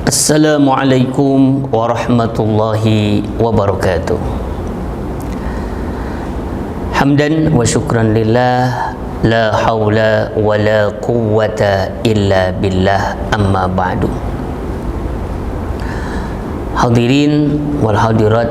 Assalamualaikum warahmatullahi wabarakatuh. Hamdan wa syukran lillah, la hawla wa la quwwata illa billah, amma ba'du. Hadirin wal hadirat,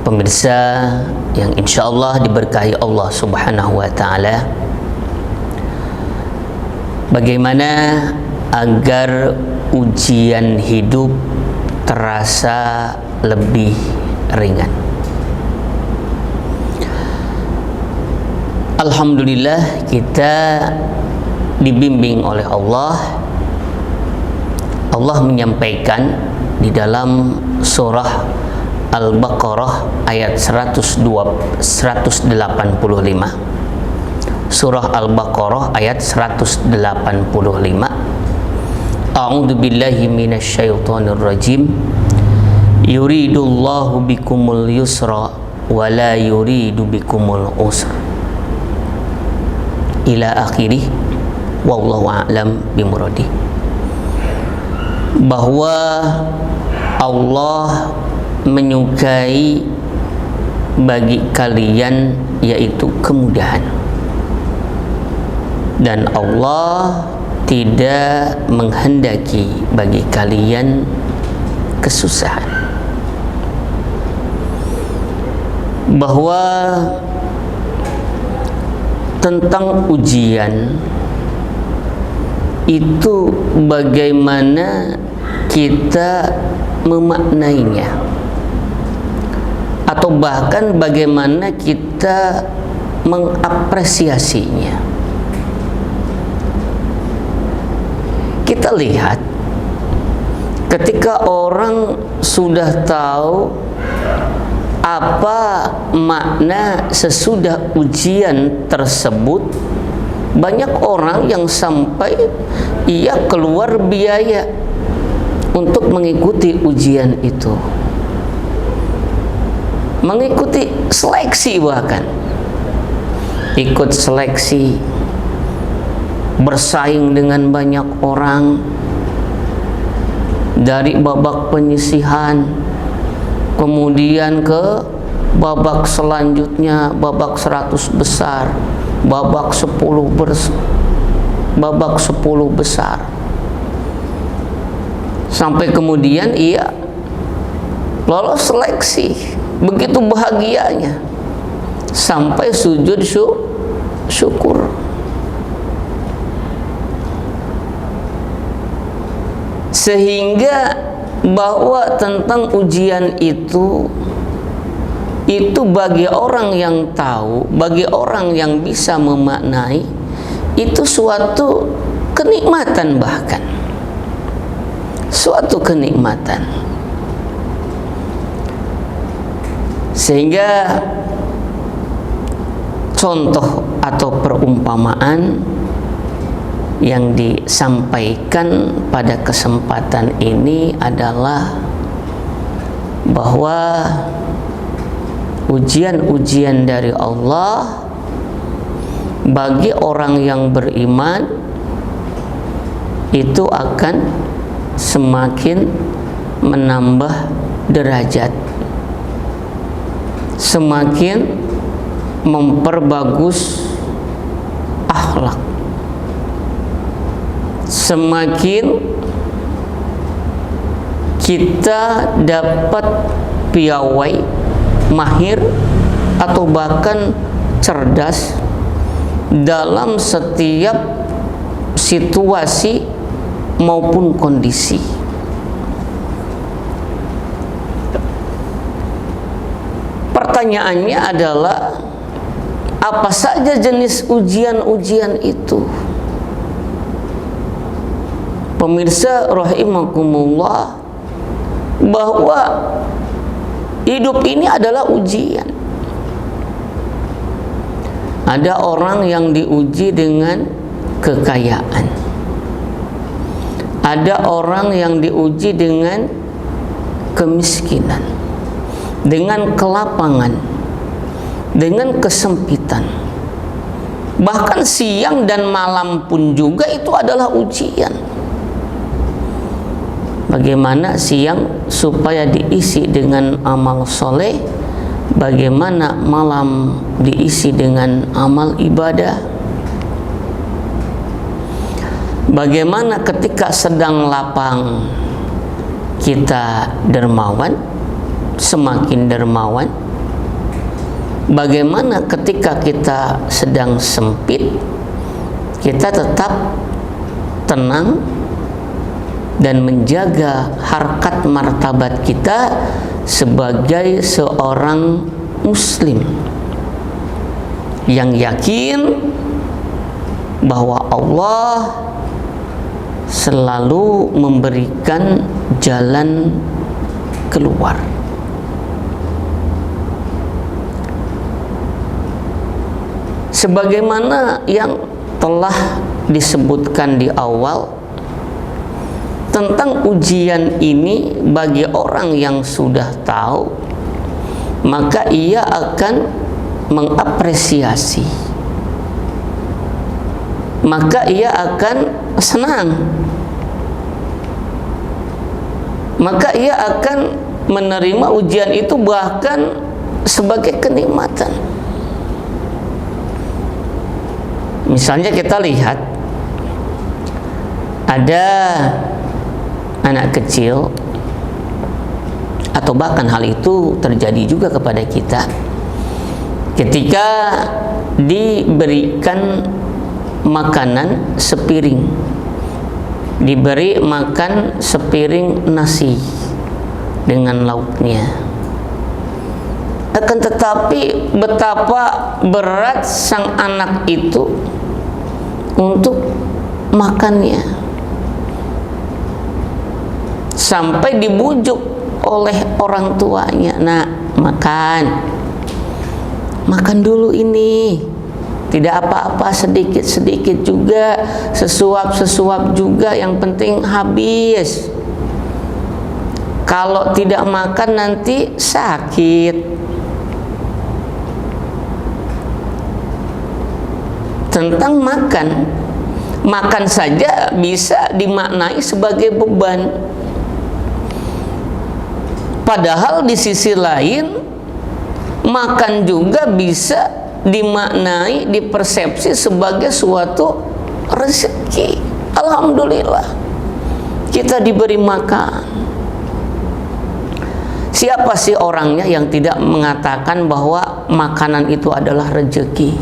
pemirsa yang insyaallah diberkahi Allah Subhanahu wa taala. Bagaimana agar ujian hidup terasa lebih ringan? Alhamdulillah, kita dibimbing oleh Allah. Allah menyampaikan di dalam surah Al-Baqarah ayat 185. Surah Al-Baqarah ayat 185. A'udzu billahi minasyaitonir rajim. Yuridullahu bikumul yusra wa la yuridu bikumul usra. Ila akhirih. Wallahu a'lam bimuradi. Bahwa Allah menyukai bagi kalian yaitu kemudahan, dan Allah tidak menghendaki bagi kalian kesusahan. Bahwa tentang ujian itu bagaimana kita memaknainya, atau bahkan bagaimana kita mengapresiasinya. Kita lihat ketika orang sudah tahu apa makna sesudah ujian tersebut, banyak orang yang sampai ia keluar biaya untuk mengikuti ujian itu, mengikuti seleksi, bahkan ikut seleksi, bersaing dengan banyak orang dari babak penyisihan, kemudian ke babak selanjutnya, babak 100 besar, babak 10 besar, sampai kemudian ia lolos seleksi. Begitu bahagianya sampai sujud syukur. Sehingga bahwa tentang ujian itu bagi orang yang tahu, bagi orang yang bisa memaknai, itu suatu kenikmatan, bahkan suatu kenikmatan. Sehingga contoh atau perumpamaan yang disampaikan pada kesempatan ini adalah bahwa ujian-ujian dari Allah bagi orang yang beriman itu akan semakin menambah derajat, semakin memperbagus akhlak, semakin kita dapat piawai, mahir, atau bahkan cerdas dalam setiap situasi maupun kondisi. Pertanyaannya adalah, apa saja jenis ujian-ujian itu? Pemirsa rahimakumullah, bahwa hidup ini adalah ujian. Ada orang yang diuji dengan kekayaan, ada orang yang diuji dengan kemiskinan, dengan kelapangan, dengan kesempitan. Bahkan siang dan malam pun juga itu adalah ujian. bagaimana siang supaya diisi dengan amal soleh, bagaimana malam diisi dengan amal ibadah, bagaimana ketika sedang lapang kita dermawan, semakin dermawan, bagaimana ketika kita sedang sempit kita tetap tenang dan menjaga harkat martabat kita sebagai seorang muslim yang yakin bahwa Allah selalu memberikan jalan keluar. Sebagaimana yang telah disebutkan di awal tentang ujian ini, bagi orang yang sudah tahu maka ia akan mengapresiasi, maka ia akan senang, maka ia akan menerima ujian itu bahkan sebagai kenikmatan. Misalnya kita lihat ada anak kecil, atau bahkan hal itu terjadi juga kepada kita ketika diberikan makanan sepiring, diberi makan sepiring nasi dengan lauknya, akan tetapi betapa berat sang anak itu untuk makannya, sampai dibujuk oleh orang tuanya, "Nak, makan dulu ini, tidak apa-apa, sedikit-sedikit juga, sesuap-sesuap juga, yang penting habis. Kalau tidak makan nanti sakit." Tentang makan saja bisa dimaknai sebagai beban. Padahal di sisi lain makan juga bisa dimaknai, dipersepsi sebagai suatu rezeki. Alhamdulillah kita diberi makan. Siapa sih orangnya yang tidak mengatakan bahwa makanan itu adalah rezeki?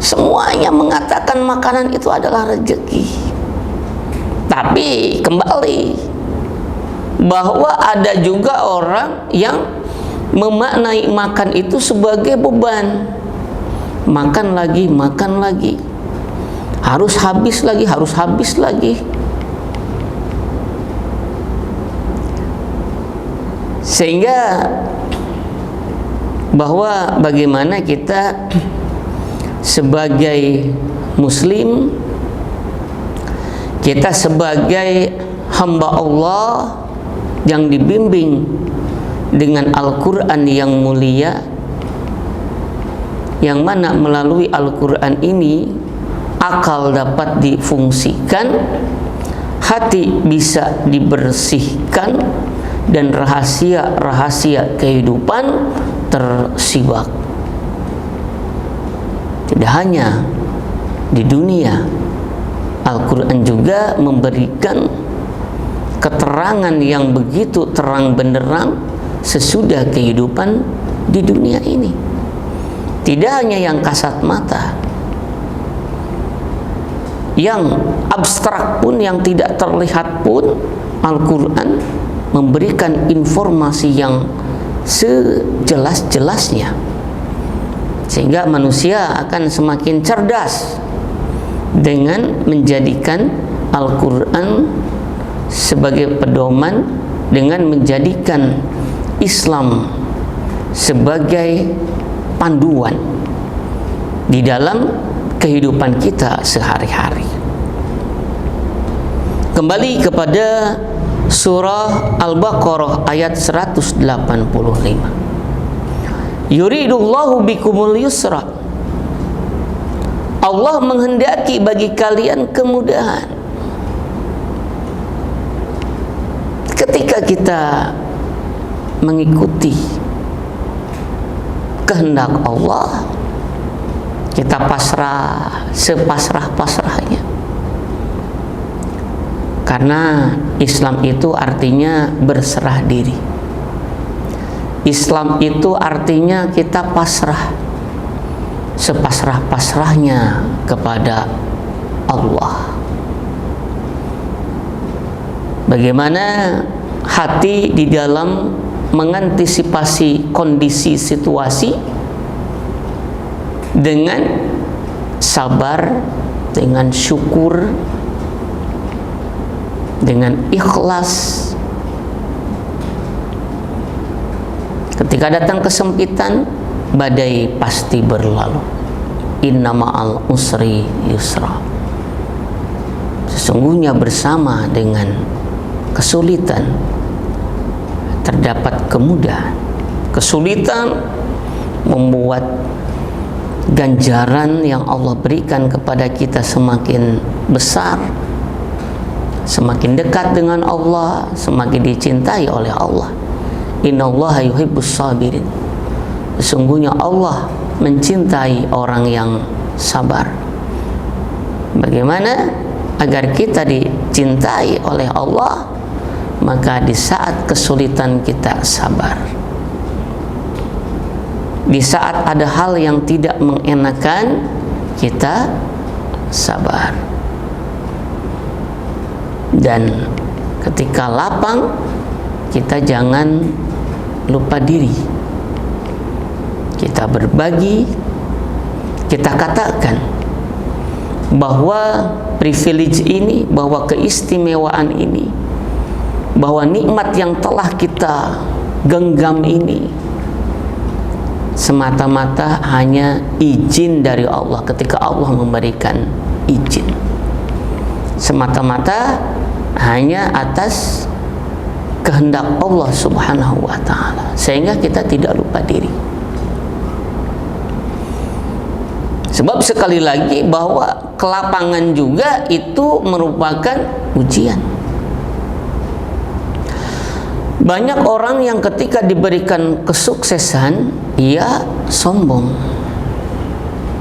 Semuanya mengatakan makanan itu adalah rezeki. Tapi kembali bahwa ada juga orang yang memaknai makan itu sebagai beban. Makan lagi, harus habis lagi. Sehingga bahwa bagaimana kita sebagai muslim, kita sebagai hamba Allah yang dibimbing dengan Al-Quran yang mulia, yang mana melalui Al-Quran ini akal dapat difungsikan, hati bisa dibersihkan, dan rahasia-rahasia kehidupan tersiwak. Tidak hanya di dunia, Al-Quran juga memberikan keterangan yang begitu terang benderang sesudah kehidupan di dunia ini. Tidak hanya yang kasat mata, yang abstrak pun, yang tidak terlihat pun, Al-Quran memberikan informasi yang sejelas-jelasnya, sehingga manusia akan semakin cerdas dengan menjadikan Al-Quran sebagai pedoman, dengan menjadikan Islam sebagai panduan di dalam kehidupan kita sehari-hari. Kembali kepada surah Al-Baqarah ayat 185. Yuridullahu bikumul yusra. Allah menghendaki bagi kalian kemudahan. ketika kita mengikuti kehendak Allah, kita pasrah sepasrah-pasrahnya. Karena Islam itu artinya berserah diri. Islam itu artinya kita pasrah sepasrah-pasrahnya kepada Allah. Bagaimana hati di dalam mengantisipasi kondisi situasi dengan sabar, dengan syukur, dengan ikhlas. Ketika datang kesempitan, badai pasti berlalu. Inna ma'al usri yusra. Sesungguhnya bersama dengan kesulitan terdapat kemudahan. Kesulitan membuat ganjaran yang Allah berikan kepada kita semakin besar, semakin dekat dengan Allah, semakin dicintai oleh Allah. Innallaha yuhibbus sabirin. Sesungguhnya Allah mencintai orang yang sabar. Bagaimana agar kita dicintai oleh Allah? Maka di saat kesulitan kita sabar. Di saat ada hal yang tidak mengenakan, kita sabar. Dan ketika lapang, kita jangan lupa diri. Kita berbagi, kita katakan bahwa privilege ini, bahwa keistimewaan ini, bahwa nikmat yang telah kita genggam ini semata-mata hanya izin dari Allah. Ketika Allah memberikan izin, semata-mata hanya atas kehendak Allah Subhanahu wa ta'ala, sehingga kita tidak lupa diri. Sebab sekali lagi bahwa kelapangan juga itu merupakan ujian. Banyak orang yang ketika diberikan kesuksesan, ia sombong,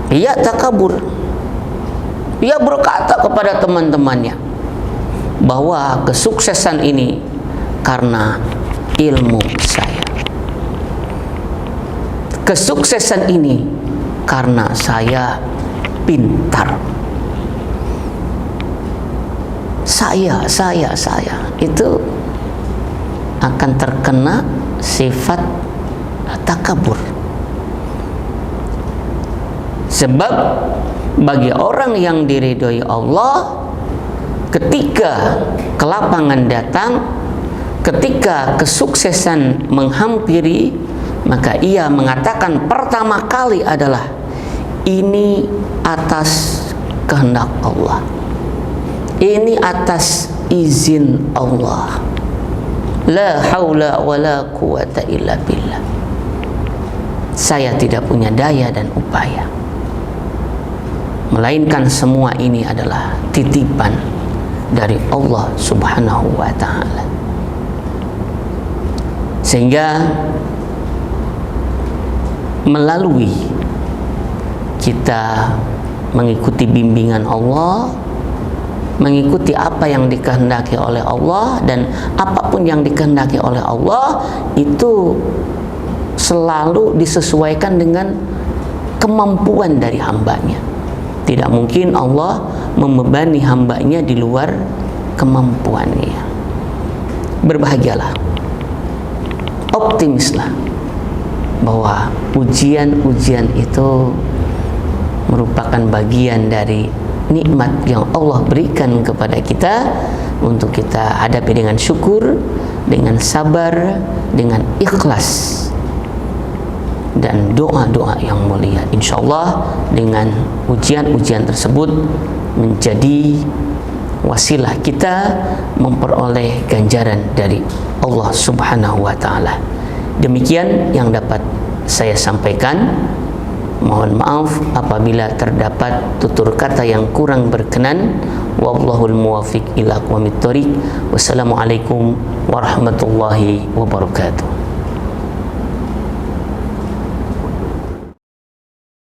ia takabur, ia berkata kepada teman-temannya bahwa kesuksesan ini karena ilmu saya, kesuksesan ini karena saya pintar, saya itu akan terkena sifat takabur. Sebab bagi orang yang diridhoi Allah, ketika kelapangan datang, ketika kesuksesan menghampiri, maka ia mengatakan pertama kali adalah ini atas kehendak Allah, ini atas izin Allah. La haula wala quwata illa billah. Saya tidak punya daya dan upaya, melainkan semua ini adalah titipan dari Allah Subhanahu wa ta'ala. Sehingga melalui kita mengikuti bimbingan Allah, mengikuti apa yang dikehendaki oleh Allah, dan apapun yang dikehendaki oleh Allah itu selalu disesuaikan dengan kemampuan dari hambanya. Tidak mungkin Allah membebani hambanya di luar kemampuannya. Berbahagialah, optimislah bahwa ujian-ujian itu merupakan bagian dari nikmat yang Allah berikan kepada kita untuk kita hadapi dengan syukur, dengan sabar, dengan ikhlas, dan doa-doa yang mulia. Insyaallah dengan ujian-ujian tersebut menjadi wasilah kita memperoleh ganjaran dari Allah Subhanahu wa ta'ala. Demikian yang dapat saya sampaikan. Mohon maaf apabila terdapat tutur kata yang kurang berkenan. Wallahul muwaffiq ila aqwamit thoriq. Wassalamualaikum warahmatullahi wabarakatuh.